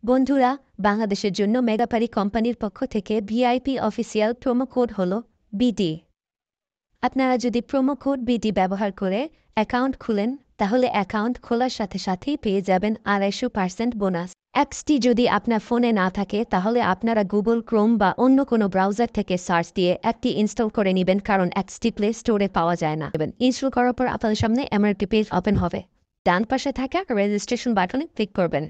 বন্ধুরা, বাংলাদেশের জন্য মেগাপারি কোম্পানির পক্ষ থেকে ভিআইপি অফিসিয়াল প্রোমো কোড হল বিডি। আপনারা যদি প্রোমো কোড বিডি ব্যবহার করে অ্যাকাউন্ট খুলেন, তাহলে অ্যাকাউন্ট খোলার সাথে সাথেই পেয়ে যাবেন 250% বোনাস। অ্যাপসটি যদি আপনার ফোনে না থাকে, তাহলে আপনারা গুগল ক্রোম বা অন্য কোনো ব্রাউজার থেকে সার্চ দিয়ে অ্যাপটি ইনস্টল করে নেবেন, কারণ অ্যাপসটি প্লে স্টোরে পাওয়া যায় না। ইনস্টল করার পর আপনাদের সামনে এমন একটি পেজ ওপেন হবে। ডান পাশে থাকা রেজিস্ট্রেশন বাটনে ক্লিক করবেন।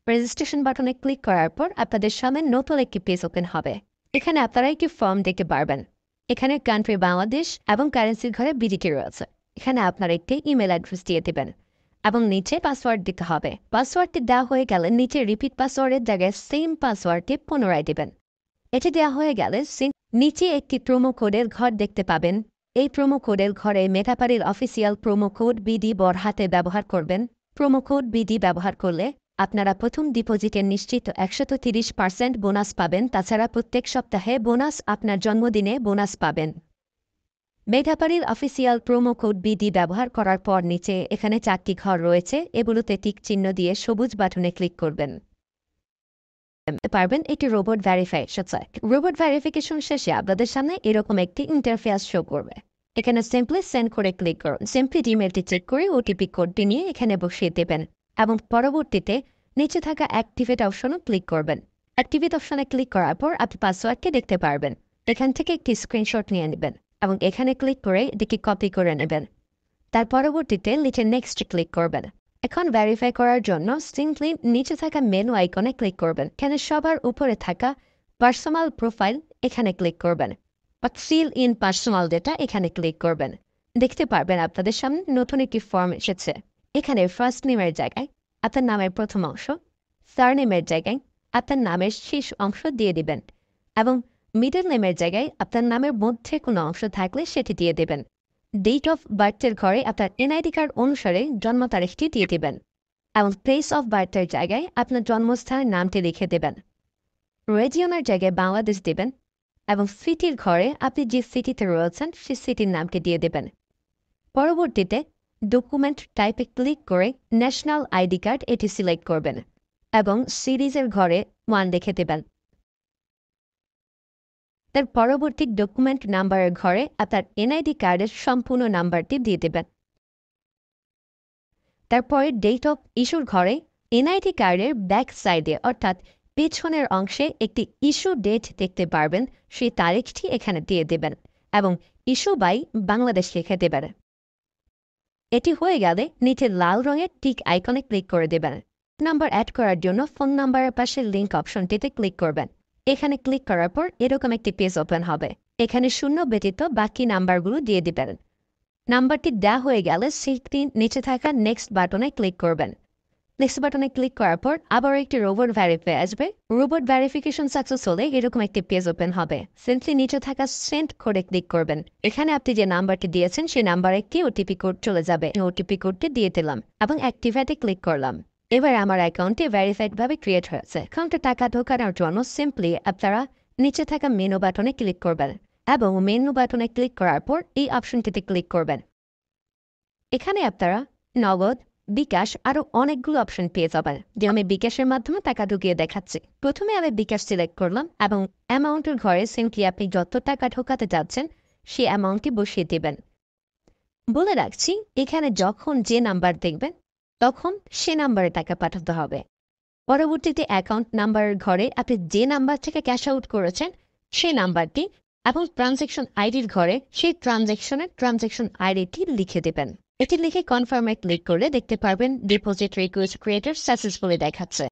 রেজিস্ট্রেশন বাটনে ক্লিক করার পর আপনাদের সামনে নতুন একটি পেজ ওপেন হবে। এখানে আপনারা একটি ফর্ম দেখতে পারবেন। এখানে কান্ট্রি বাংলাদেশ এবং কারেন্সির ঘরে বিডিটি রয়েছে। এখানে আপনারা একটি ইমেল অ্যাড্রেস দিয়ে দেবেন এবং নিচে পাসওয়ার্ড দিতে হবে। পাসওয়ার্ডটি দেওয়া হয়ে গেলে নিচে রিপিট পাসওয়ার্ডের জায়গায় সেম পাসওয়ার্ডটি পুনরায় দেবেন। এটি দেওয়া হয়ে গেলে নিচে একটি প্রোমো কোডের ঘর দেখতে পাবেন। এই প্রোমো কোডের ঘরে মেগাপারির অফিসিয়াল প্রোমো কোড বিডি বড় হাতে ব্যবহার করবেন। প্রোমো কোড বিডি ব্যবহার করলে আপনারা প্রথম ডিপোজিটের নিশ্চিত 130% বোনাস পাবেন। তাছাড়া প্রত্যেক সপ্তাহে বোনাস, আপনার জন্মদিনে বোনাস পাবেন। মেগাপারির অফিসিয়াল প্রোমো কোড বিডি ব্যবহার করার পর নিচে এখানে 4টি ঘর রয়েছে, এগুলোতে টিক চিহ্ন দিয়ে সবুজ বাটনে ক্লিক করবেন। পারবেন এটি রোবট ভেরিফিকেশন। রোবট ভেরিফিকেশন শেষে আপনাদের সামনে এরকম একটি ইন্টারফেস শো করবে। এখানে সিম্পলি সেন্ড করে ক্লিক করুন। সিম্পলি ইমেলটি চেক করে ওটিপি কোডটি নিয়ে এখানে বসিয়ে দেবেন এবং পরবর্তীতে নিচে থাকা অ্যাক্টিভেট অপশনও ক্লিক করবেন। অ্যাক্টিভেট অপশনে ক্লিক করার পর আপনি পাসওয়ার্ডটি দেখতে পারবেন। এখান থেকে একটি স্ক্রিনশট নিয়ে নেবেন এবং এখানে ক্লিক করে এটিকে কপি করে নেবেন। তার পরবর্তীতে নিচে নেক্সট ক্লিক করবেন। এখন ভেরিফাই করার জন্য সিম্পলি নিচে থাকা মেনু আইকনে ক্লিক করবেন। এখানে সবার উপরে থাকা পার্সোনাল প্রোফাইল এখানে ক্লিক করবেন বা ফিল ইন পার্সোনাল ডেটা এখানে ক্লিক করবেন। দেখতে পারবেন আপনাদের সামনে নতুন একটি ফর্ম এসেছে। এখানে ফার্স্ট নেমের জায়গায় আপনার নামের প্রথম অংশ, সারনেমের জায়গায় আপনার নামের শেষ অংশ দিয়ে দিবেন এবং মিডল নেমের জায়গায় আপনার নামের মধ্যে কোনো অংশ থাকলে সেটি দিয়ে দেবেন। ডেট অফ বার্থের ঘরে আপনার এনআইডি কার্ড অনুসারে জন্ম তারিখটি দিয়ে দেবেন এবং প্লেস অফ বার্থের জায়গায় আপনার জন্মস্থানের নামটি লিখে দেবেন। রিজিয়নের জায়গায় বাংলাদেশ দেবেন এবং সিটির ঘরে আপনি যে সিটিতে রয়েছেন সেই সিটির নামটি দিয়ে দেবেন। পরবর্তীতে ডকুমেন্ট টাইপে ক্লিক করে ন্যাশনাল আইডি কার্ড এটি সিলেক্ট করবেন এবং সিরিজের ঘরে 1 লিখে দেবেন। তার পরবর্তী ডকুমেন্ট নাম্বারের ঘরে আপনার এনআইডি কার্ডের সম্পূর্ণ নাম্বারটি দিয়ে দেবেন। তারপরে ডেট অফ ইস্যুর ঘরে এনআইডি কার্ডের ব্যাক সাইডে অর্থাৎ পেছনের অংশে একটি ইস্যু ডেট দেখতে পারবেন, সেই তারিখটি এখানে দিয়ে দেবেন এবং ইস্যু বাই বাংলাদেশ লিখে দেবেন। এটি হয়ে গেলে নিচে লাল রঙের টিক আইকনে ক্লিক করে দেবেন। নাম্বার অ্যাড করার জন্য ফোন নাম্বারের পাশে লিঙ্ক অপশনটিতে ক্লিক করবেন। এখানে ক্লিক করার পর এরকম একটি পেজ ওপেন হবে। এখানে 0 ব্যতীত বাকি নাম্বারগুলো দিয়ে দিবেন। নাম্বারটি দেওয়া হয়ে গেলে সেটি নিচে থাকা নেক্সট বাটনে ক্লিক করবেন। নেক্সট বাটনে ক্লিক করার পর আবার একটি রোবট ভেরিফাই আসবে। রোবট ভেরিফিকেশন সাকসেস হলে এরকম একটি পেজ ওপেন হবে। সিম্পলি নিচে থাকা সেন্ড কোডে ক্লিক করবেন। এখানে আপনি যে নাম্বারটি দিয়েছেন সেই নাম্বারে একটি ওটিপি কোড চলে যাবে। ওটিপি কোডটি দিয়ে দিলাম এবং অ্যাক্টিভেটে ক্লিক করলাম। এবার আমার অ্যাকাউন্টে ভেরিফাইড ভাবে ক্রিয়েট হয়েছে। অ্যাকাউন্টে টাকা ঢোকানোর জন্য সিম্পলি আপনারা নিচে থাকা মেনু বাটনে ক্লিক করবেন এবং মেনু বাটনে ক্লিক করার পর এই অপশনটিতে ক্লিক করবেন। এখানে আপনারা নগদ, বিকাশ আরও অনেকগুলো অপশন পেয়ে যাবেন। যে আমি বিকাশের মাধ্যমে টাকা ঢুকিয়ে দেখাচ্ছি। প্রথমে আমি বিকাশ সিলেক্ট করলাম এবং অ্যামাউন্টের ঘরে সিম্পলি আপনি যত টাকা ঢোকাতে যাচ্ছেন সেই অ্যামাউন্টটি বসিয়ে দেবেন। বলে রাখছি, এখানে যখন যে নাম্বার দেখবেন তখন সে নাম্বারে টাকা পাঠাতে হবে। পরবর্তীতে অ্যাকাউন্ট নাম্বারের ঘরে আপনি যে নাম্বার থেকে ক্যাশ আউট করেছেন সেই নাম্বারটি এবং ট্রানজ্যাকশন আইডির ঘরে সেই ট্রানজ্যাকশন আইডিটি লিখে দেবেন। এটি লিখে কনফার্মে ক্লিক করলে দেখতে পারবেন ডিপোজিট রিকোয়েস্ট ক্রিয়েটেড সাকসেসফুলি দেখাচ্ছে।